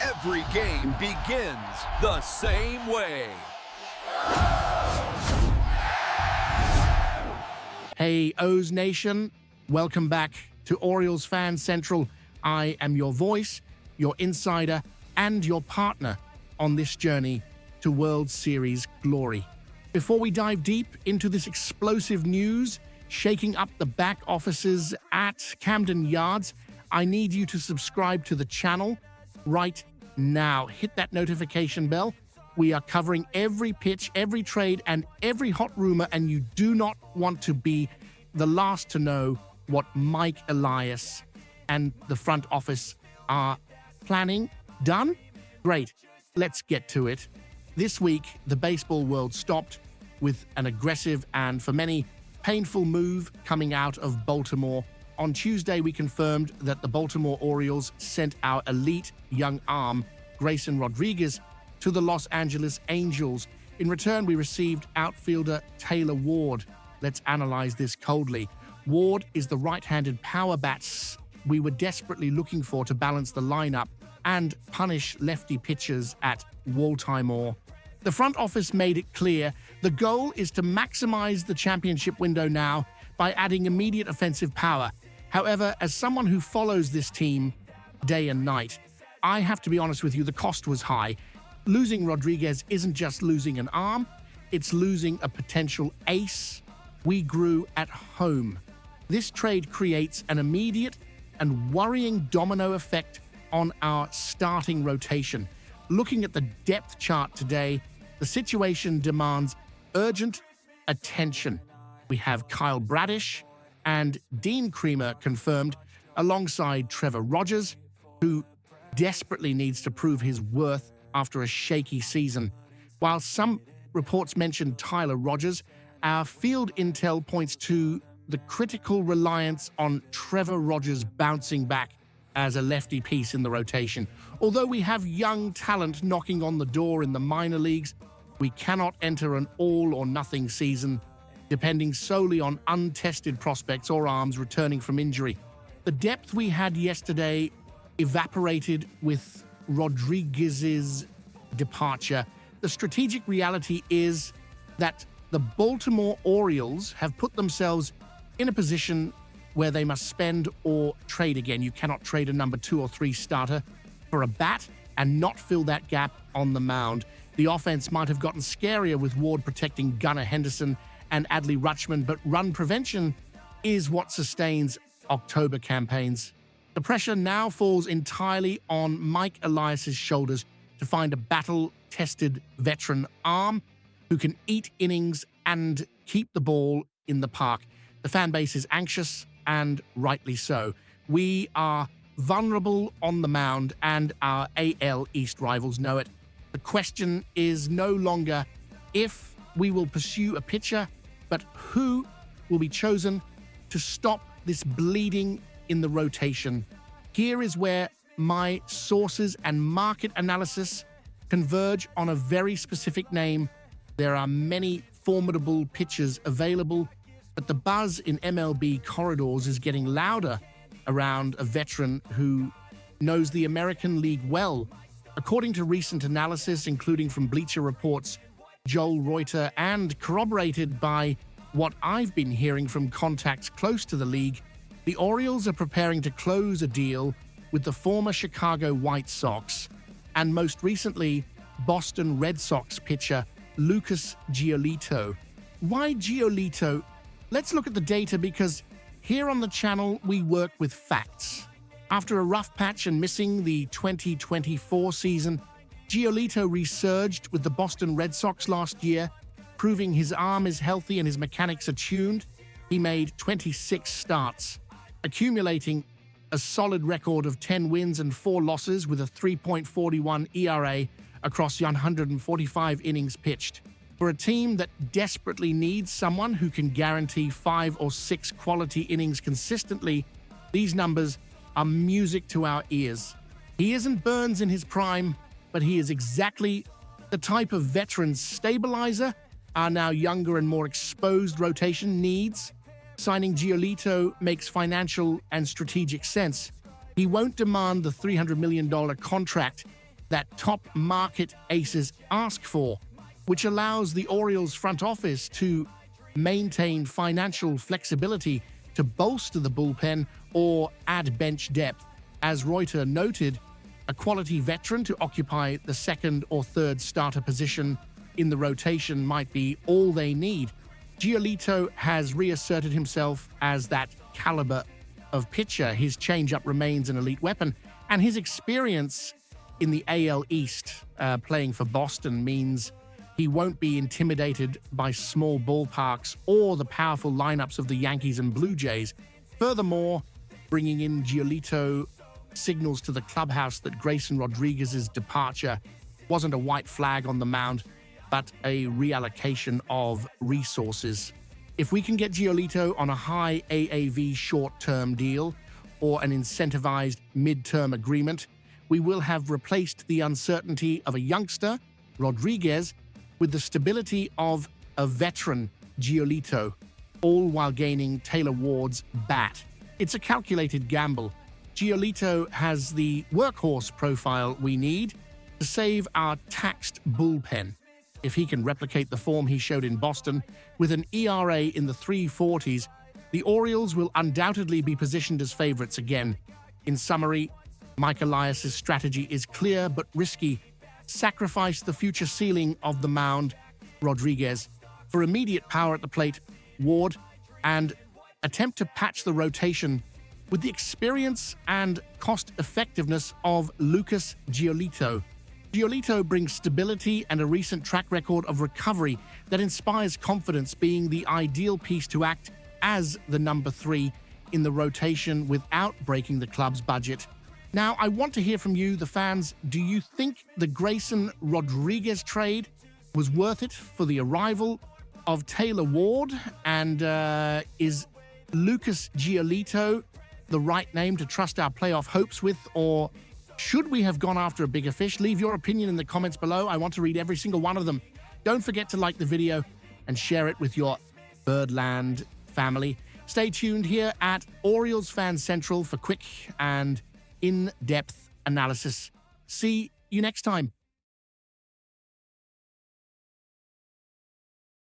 Every game begins the same way. Hey, O's Nation. Welcome back to Orioles Fan Central. I am your voice, your insider, and your partner on this journey to World Series glory. Before we dive deep into this explosive news, shaking up the back offices at Camden Yards, I need you to subscribe to the channel right now. Hit that notification bell. We are covering every pitch, every trade, and every hot rumor, and you do not want to be the last to know what Mike Elias and the front office are planning. Done? Great. Let's get to it. This week, the baseball world stopped with an aggressive and, for many, painful move coming out of Baltimore. On Tuesday, we confirmed that the Baltimore Orioles sent our elite young arm, Grayson Rodriguez, to the Los Angeles Angels. In return, we received outfielder Taylor Ward. Let's analyze this coldly. Ward is the right-handed power bats we were desperately looking for to balance the lineup and punish lefty pitchers at Baltimore. The front office made it clear the goal is to maximize the championship window now by adding immediate offensive power. However, as someone who follows this team day and night, I have to be honest with you, the cost was high. Losing Rodriguez isn't just losing an arm, it's losing a potential ace we grew at home. This trade creates an immediate and worrying domino effect on our starting rotation. Looking at the depth chart today, the situation demands urgent attention. We have Kyle Bradish and Dean Kremer confirmed alongside Trevor Rogers, who desperately needs to prove his worth after a shaky season. While some reports mention Tyler Rogers, our field intel points to the critical reliance on Trevor Rogers bouncing back as a lefty piece in the rotation. Although we have young talent knocking on the door in the minor leagues, we cannot enter an all-or-nothing season depending solely on untested prospects or arms returning from injury. The depth we had yesterday evaporated with Rodriguez's departure. The strategic reality is that the Baltimore Orioles have put themselves in a position where they must spend or trade again. You cannot trade a number 2 or 3 starter for a bat and not fill that gap on the mound. The offense might have gotten scarier with Ward protecting Gunnar Henderson and Adley Rutschman, but run prevention is what sustains October campaigns. The pressure now falls entirely on Mike Elias' shoulders to find a battle-tested veteran arm who can eat innings and keep the ball in the park. The fan base is anxious, and rightly so. We are vulnerable on the mound, and our AL East rivals know it. The question is no longer if we will pursue a pitcher, but who will be chosen to stop this bleeding in the rotation. Here is where my sources and market analysis converge on a very specific name. There are many formidable pitchers available, but the buzz in MLB corridors is getting louder around a veteran who knows the American League well. According to recent analysis, including from Bleacher Report's Joel Reuter and corroborated by what I've been hearing from contacts close to the league, the Orioles are preparing to close a deal with the former Chicago White Sox and most recently Boston Red Sox pitcher Lucas Giolito. Why Giolito? Let's look at the data because here on the channel we work with facts. After a rough patch and missing the 2024 season, Giolito resurged with the Boston Red Sox last year, proving his arm is healthy and his mechanics are tuned. He made 26 starts, accumulating a solid record of 10 wins and 4 losses with a 3.41 ERA across 145 innings pitched. For a team that desperately needs someone who can guarantee 5 or 6 quality innings consistently, these numbers are music to our ears. He isn't Burns in his prime, but he is exactly the type of veteran stabilizer our now younger and more exposed rotation needs. Signing Giolito makes financial and strategic sense. He won't demand the $300 million contract that top market aces ask for, which allows the Orioles front office to maintain financial flexibility to bolster the bullpen or add bench depth. As Reuter noted, a quality veteran to occupy the second or third starter position in the rotation might be all they need. Giolito has reasserted himself as that caliber of pitcher. His changeup remains an elite weapon, and his experience in the AL East playing for Boston means he won't be intimidated by small ballparks or the powerful lineups of the Yankees and Blue Jays. Furthermore, bringing in Giolito signals to the clubhouse that Grayson Rodriguez's departure wasn't a white flag on the mound, but a reallocation of resources. If we can get Giolito on a high AAV short-term deal or an incentivized mid-term agreement, we will have replaced the uncertainty of a youngster, Rodriguez, with the stability of a veteran, Giolito, all while gaining Taylor Ward's bat. It's a calculated gamble. Giolito has the workhorse profile we need to save our taxed bullpen. If he can replicate the form he showed in Boston with an ERA in the 340s, the Orioles will undoubtedly be positioned as favorites again. In summary, Mike Elias' strategy is clear but risky. Sacrifice the future ceiling of the mound, Rodriguez, for immediate power at the plate, Ward, and attempt to patch the rotation with the experience and cost-effectiveness of Lucas Giolito. Giolito brings stability and a recent track record of recovery that inspires confidence, being the ideal piece to act as the number 3 in the rotation without breaking the club's budget. Now, I want to hear from you, the fans. Do you think the Grayson Rodriguez trade was worth it for the arrival of Taylor Ward? And is Lucas Giolito the right name to trust our playoff hopes with, or should we have gone after a bigger fish? Leave your opinion in the comments below. I want to read every single one of them. Don't forget to like the video and share it with your Birdland family. Stay tuned here at Orioles Fan Central for quick and in-depth analysis. See you next time.